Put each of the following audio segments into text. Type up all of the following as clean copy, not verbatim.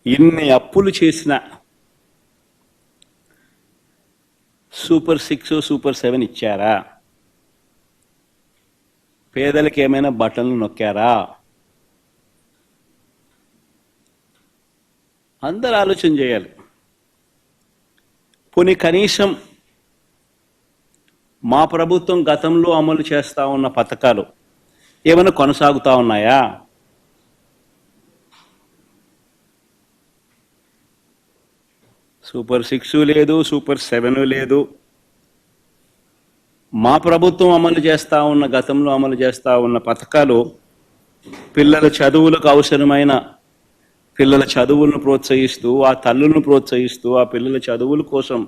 ఇన్ని అప్పులు చేసిన సూపర్ 6 సూపర్ 7 ఇచ్చారా? పేదలకు ఏమైనా బటన్లు నొక్కారా? అందరూ ఆలోచన చేయాలి. పోనీ కనీసం మా ప్రభుత్వం గతంలో అమలు చేస్తా ఉన్న పథకాలు ఏమైనా కొనసాగుతా ఉన్నాయా? సూపర్ 6 లేదు, సూపర్ 7 లేదు. మా ప్రభుత్వం అమలు చేస్తా ఉన్న గతంలో అమలు చేస్తా ఉన్న పథకాలు పిల్లల చదువులకు అవసరమైన పిల్లల చదువులను ప్రోత్సహిస్తూ, ఆ తల్లులను ప్రోత్సహిస్తూ, ఆ పిల్లల చదువుల కోసం,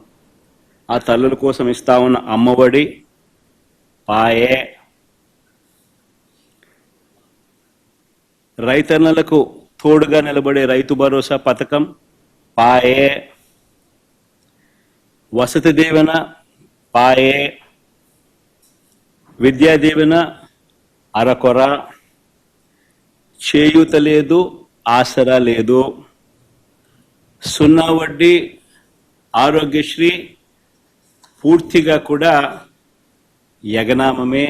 ఆ తల్లుల కోసం ఇస్తా ఉన్న అమ్మఒడి, పాయే, రైతన్నలకు తోడుగా నిలబడే రైతు భరోసా పథకం, పాయే, వసతి దీవెన, పాయే, విద్యా దీవెన అరకొర, చేయూత లేదు, ఆసరా లేదు, సున్నా వడ్డీ, ఆరోగ్యశ్రీ పూర్తిగా కూడా యగనామమే,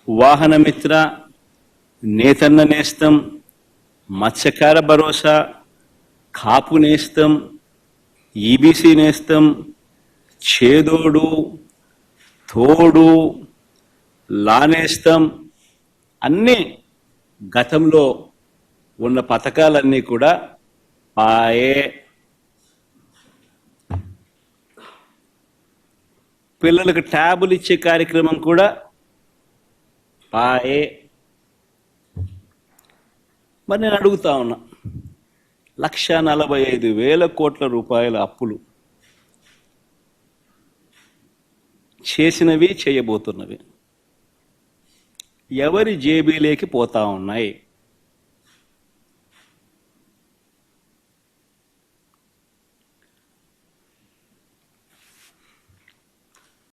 వాహనమిత్ర, నేతన్న నేస్తం, మత్స్యకార భరోసా, కాపు నేస్తం, ఈబీసీ నేస్తం, చేదోడు, తోడు, లానేస్తం, అన్నీ గతంలో ఉన్న పథకాలన్నీ కూడా పాయే. పిల్లలకు ట్యాబులు ఇచ్చే కార్యక్రమం కూడా పాయే. మరి నేను అడుగుతా ఉన్నా, 1,45,000 కోట్ల రూపాయల అప్పులు చేసినవి, చేయబోతున్నవి ఎవరి జేబీలోకి పోతా ఉన్నాయి?